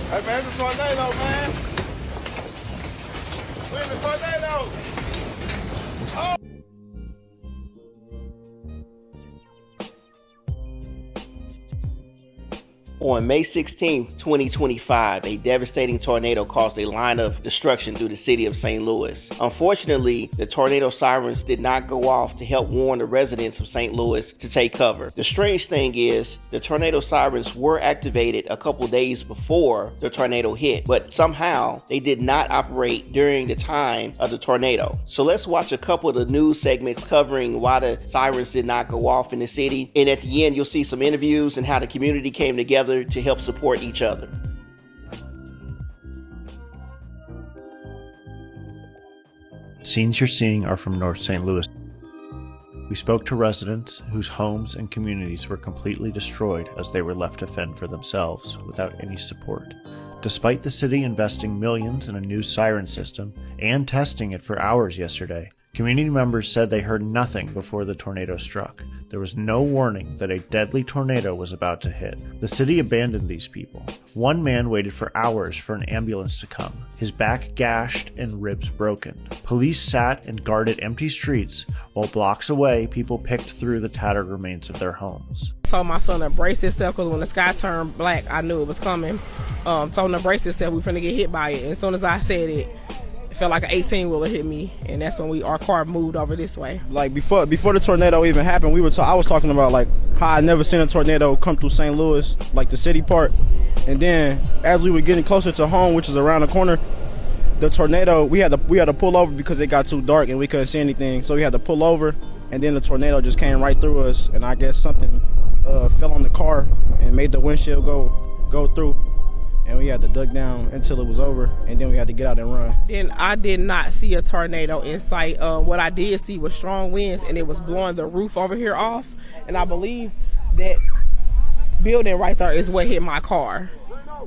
Hey man, it's a tornado, man. We're in the tornado. Oh. On May 16, 2025, a devastating tornado caused a line of destruction through the city of St. Louis. Unfortunately, the tornado sirens did not go off to help warn the residents of St. Louis to take cover. The strange thing is, the tornado sirens were activated a couple days before the tornado hit, but somehow they did not operate during the time of the tornado. So let's watch a couple of the news segments covering why the sirens did not go off in the city. And at the end, you'll see some interviews and how the community came together to help support each other. Scenes you're seeing are from North St. Louis. We spoke to residents whose homes and communities were completely destroyed as they were left to fend for themselves without any support. Despite the city investing millions in a new siren system and testing it for hours yesterday, community members said they heard nothing before the tornado struck. There was no warning that a deadly tornado was about to hit. The city abandoned these people. One man waited for hours for an ambulance to come, his back gashed and ribs broken. Police sat and guarded empty streets, while blocks away, people picked through the tattered remains of their homes. I told my son to brace himself because when the sky turned black, I knew it was coming. Told him to brace himself, we finna get hit by it. And as soon as I said it, felt like an 18-wheeler hit me, and that's when our car moved over this way. Like before the tornado even happened, I was talking about like how I never seen a tornado come through St. Louis, like the city part. And then as we were getting closer to home, which is around the corner, the tornado, we had to pull over because it got too dark and we couldn't see anything. So we had to pull over, and then the tornado just came right through us, and I guess something fell on the car and made the windshield go through. And we had to dug down until it was over, and then we had to get out and run. Then I did not see a tornado in sight. What I did see was strong winds, and it was blowing the roof over here off. And I believe that building right there is what hit my car.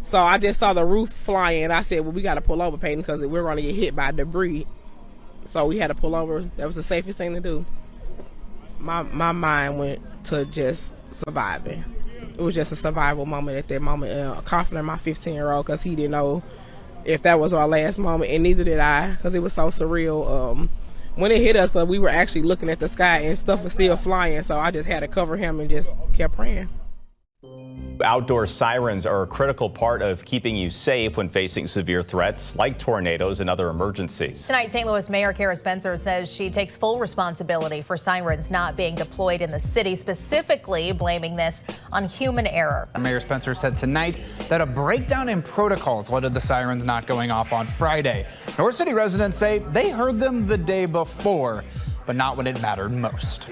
So I just saw the roof flying, and I said, well, we got to pull over, Peyton, because we're going to get hit by debris. So we had to pull over. That was the safest thing to do. My mind went to just surviving. It was just a survival moment at that moment. Confident my 15-year-old because he didn't know if that was our last moment, and neither did I because it was so surreal. When it hit us, we were actually looking at the sky and stuff was still flying, so I just had to cover him and just kept praying. Outdoor sirens are a critical part of keeping you safe when facing severe threats like tornadoes and other emergencies. Tonight, St. Louis Mayor Kara Spencer says she takes full responsibility for sirens not being deployed in the city, specifically blaming this on human error. Mayor Spencer said tonight that a breakdown in protocols led to the sirens not going off on Friday. North City residents say they heard them the day before, but not when it mattered most.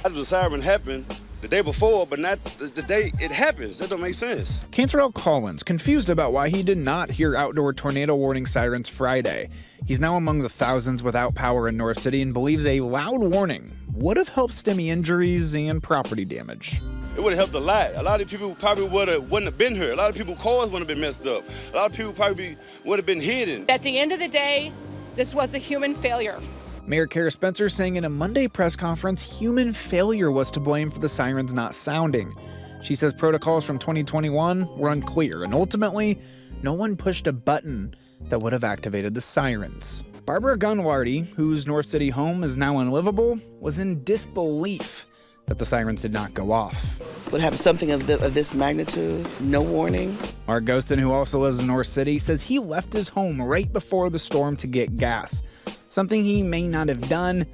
The siren happened the day before, but not the day it happens. That don't make sense. Cantrell Collins confused about why he did not hear outdoor tornado warning sirens Friday. He's now among the thousands without power in North City and believes a loud warning would have helped stem injuries and property damage. It would have helped a lot. A lot of people probably wouldn't have been here. A lot of people's cars wouldn't have been messed up. A lot of people probably would have been hidden. At the end of the day, this was a human failure. Mayor Kara Spencer saying in a Monday press conference human failure was to blame for the sirens not sounding. She says protocols from 2021 were unclear, and ultimately, no one pushed a button that would have activated the sirens. Barbara Gunwarty, whose North City home is now unlivable, was in disbelief that the sirens did not go off. Would have something of this magnitude, no warning. Mark Ghostin, who also lives in North City, says he left his home right before the storm to get gas. Something he may not have done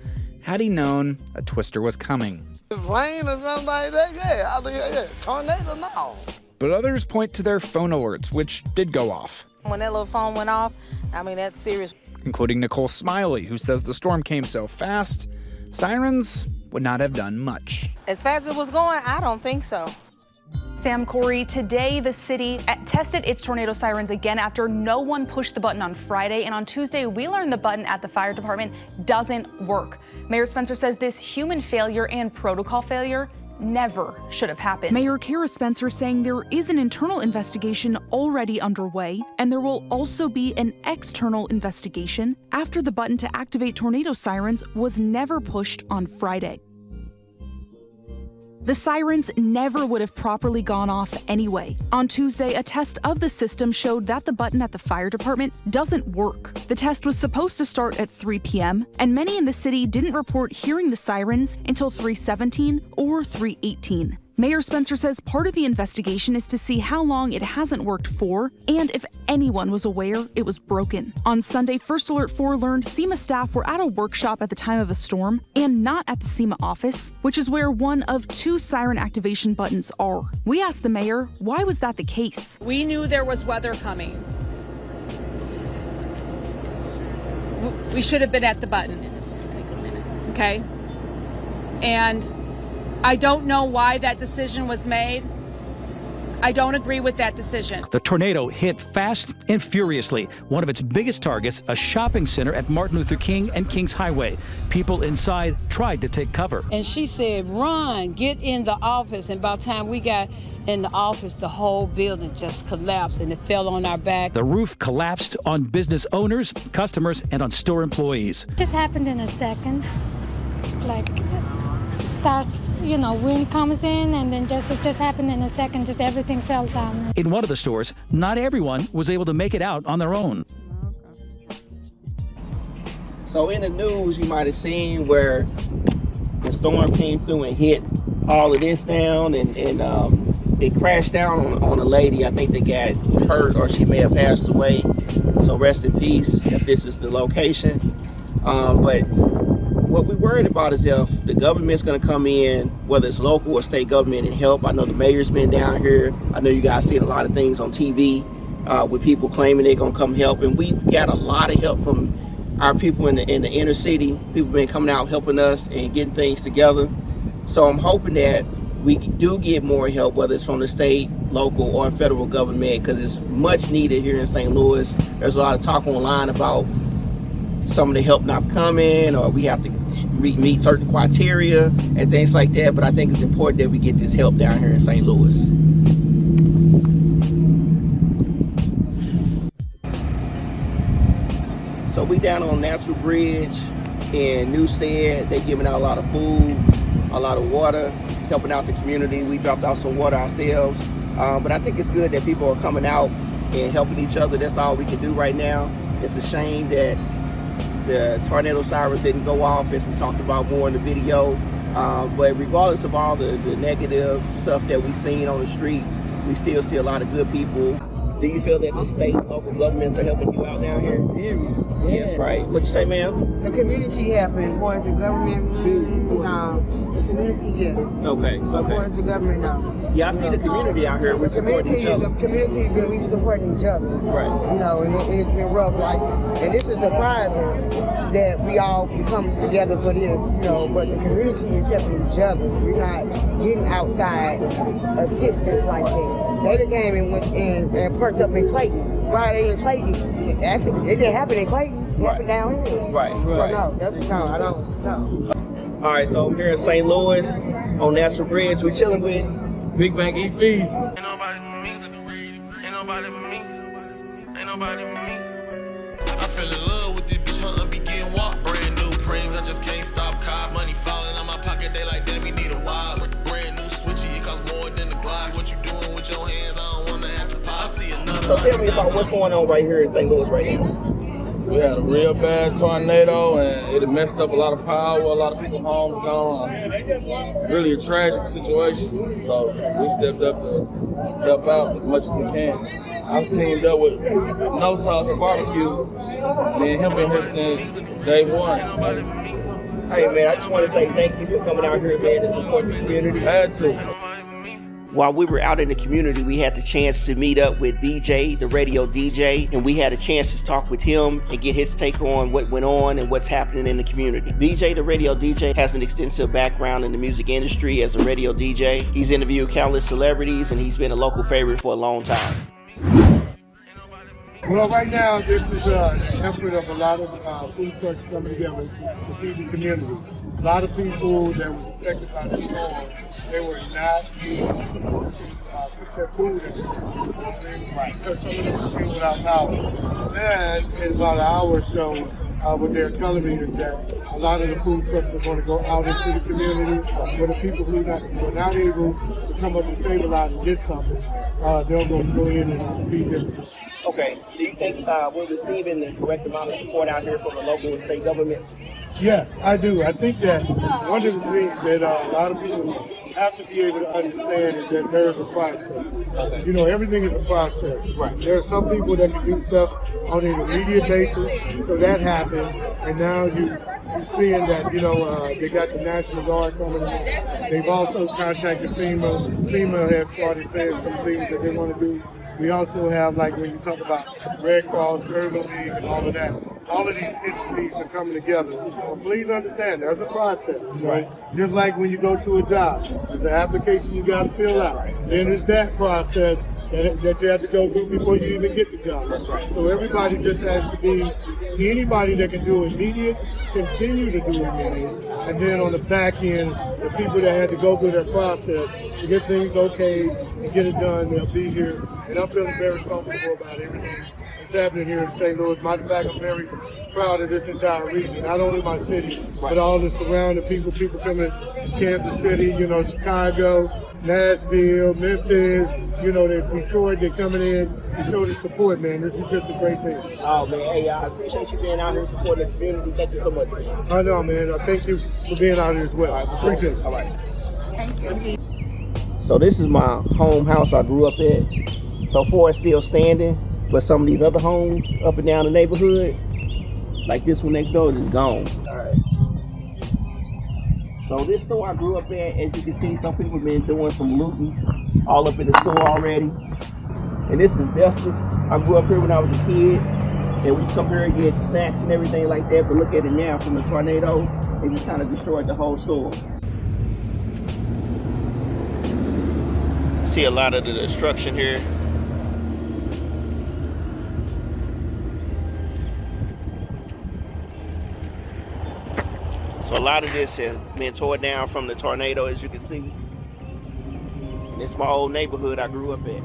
had he known a twister was coming. Rain or something like that, yeah. Tornado, no. But others point to their phone alerts, which did go off. When that little phone went off, I mean, that's serious. Including Nicole Smiley, who says the storm came so fast, sirens would not have done much. As fast as it was going, I don't think so. Sam, Corey, today the city tested its tornado sirens again after no one pushed the button on Friday. And on Tuesday, we learned the button at the fire department doesn't work. Mayor Spencer says this human failure and protocol failure never should have happened. Mayor Kara Spencer saying there is an internal investigation already underway, and there will also be an external investigation after the button to activate tornado sirens was never pushed on Friday. The sirens never would have properly gone off anyway. On Tuesday, a test of the system showed that the button at the fire department doesn't work. The test was supposed to start at 3 p.m., and many in the city didn't report hearing the sirens until 3:17 or 3:18. Mayor Spencer says part of the investigation is to see how long it hasn't worked for and if anyone was aware it was broken. On Sunday, First Alert 4 learned SEMA staff were at a workshop at the time of the storm and not at the SEMA office, which is where one of 2 siren activation buttons are. We asked the mayor, why was that the case? We knew there was weather coming. We should have been at the button. Okay? And I don't know why that decision was made. I don't agree with that decision. The tornado hit fast and furiously. One of its biggest targets, a shopping center at Martin Luther King and Kings Highway. People inside tried to take cover. And she said, run, get in the office. And by the time we got in the office, the whole building just collapsed and it fell on our back. The roof collapsed on business owners, customers, and on store employees. It just happened in a second. Like, start, wind comes in and then it just happened in a second, just everything fell down. In one of the stores, not everyone was able to make it out on their own. So in the news, you might have seen where the storm came through and hit all of this down, and it crashed down on a lady. I think they got hurt or she may have passed away. So rest in peace if this is the location. But what we're worried about is if the government's going to come in, whether it's local or state government, and help. I know the mayor's been down here. I know you guys seen a lot of things on TV with people claiming they're going to come help. And we've got a lot of help from our people in the inner city. People been coming out helping us and getting things together. So I'm hoping that we do get more help, whether it's from the state, local, or federal government, because it's much needed here in St. Louis. There's a lot of talk online about some of the help not coming, or we have to meet certain criteria and things like that. But I think it's important that we get this help down here in St. Louis. So we down on Natural Bridge in Newstead. They're giving out a lot of food, a lot of water, helping out the community. We dropped out some water ourselves. But I think it's good that people are coming out and helping each other. That's all we can do right now. It's a shame that the tornado sirens didn't go off, as we talked about more in the video. But regardless of all the negative stuff that we've seen on the streets, we still see a lot of good people. Do you feel that the state and local governments are helping you out down here? Yeah. Right. What you say, ma'am? The community helping. For the government, the community, yes. Okay. But for the government, no. Yeah, I see the community out here. We're supporting each other. The community, we supporting each other. Right. And it's been rough. And this is surprising that we all come together for this. But the community is helping each other. We're not getting outside assistance like that. They done came and went in and perked up in Clayton. Friday in Clayton. Actually, it didn't happen in Clayton. It happened down here. Right. So no, that's no, I don't know. All right, so I'm here in St. Louis on Natural Bridge. We're chilling with Big Bank E Fees. Ain't nobody but me. Ain't nobody but me. Ain't nobody but me. I fell in love with this bitch, hunter be getting walk. Brand new prems, I just can't stop. Car money falling out my pocket, they like, damn, we need a wire. Brand new switchy, it costs more than the Glock. What you doing with your hands? I don't wanna have to pop. I see another. So tell me about what's going on right here in St. Louis right now. We had a real bad tornado and it messed up a lot of power, a lot of people's homes gone. Really a tragic situation. So we stepped up to help out as much as we can. I've teamed up with No Sauce Barbecue. Me and him been here since day one. Hey man, I just want to say thank you for coming out here, man, to support the community. Had to. While we were out in the community, we had the chance to meet up with DJ, the radio DJ, and we had a chance to talk with him and get his take on what went on and what's happening in the community. DJ, the radio DJ, has an extensive background in the music industry as a radio DJ. He's interviewed countless celebrities, and he's been a local favorite for a long time. Well, right now, this is an effort of a lot of food trucks coming together to feed the community. A lot of people that was affected by the storm, they were not able to put their food in. Because some of them were still without power. Then, in about an hour or so, what they're telling me is that a lot of the food trucks are going to go out into the community, where the people who were not able to come up and save a lot and get something, they're going to go in and feed them. Okay, do you think we're receiving the correct amount of support out here from the local and state governments? Yes, I do. I think that one of the things that a lot of people have to be able to understand is that there is a process. Okay. You know, everything is a process. Right. There are some people that can do stuff on an immediate basis, so that happened, and now you're seeing that, you know, they got the National Guard coming in. They've also contacted FEMA. FEMA has started saying some things that they want to do. We also have, like when you talk about Red Cross, Urban League, and all of that, all of these entities are coming together. But please understand, there's a process, right? Just like when you go to a job, there's an application you got to fill out. Then there's that process that you have to go through before you even get the job. So everybody just has to be, anybody that can do immediate, continue to do immediate. And then on the back end, the people that had to go through that process to get things okay and get it done, they'll be here. And I'm feeling very comfortable about everything that's happening here in St. Louis. Matter of fact, I'm very proud of this entire region, not only my city, but all the surrounding people coming from Kansas City, you know, Chicago, Nashville, Memphis, you know, Detroit, they're coming in to show the support, man. This is just a great thing. Oh, man. Hey, I appreciate you being out here supporting the community. Thank you so much, man. I know, man. Thank you for being out here as well. I appreciate it. All right. Thank you. So this is my home house I grew up at. So far, it's still standing, but some of these other homes up and down the neighborhood, like this one next door, is gone. All right. So this store I grew up at, as you can see, some people have been doing some looting all up in the store already. And this is Vestas. I grew up here when I was a kid, and we come here and get snacks and everything like that. But look at it now, from the tornado, it just kind of destroyed the whole store. See a lot of the destruction here. So a lot of this has been torn down from the tornado, as you can see. And it's my old neighborhood I grew up in.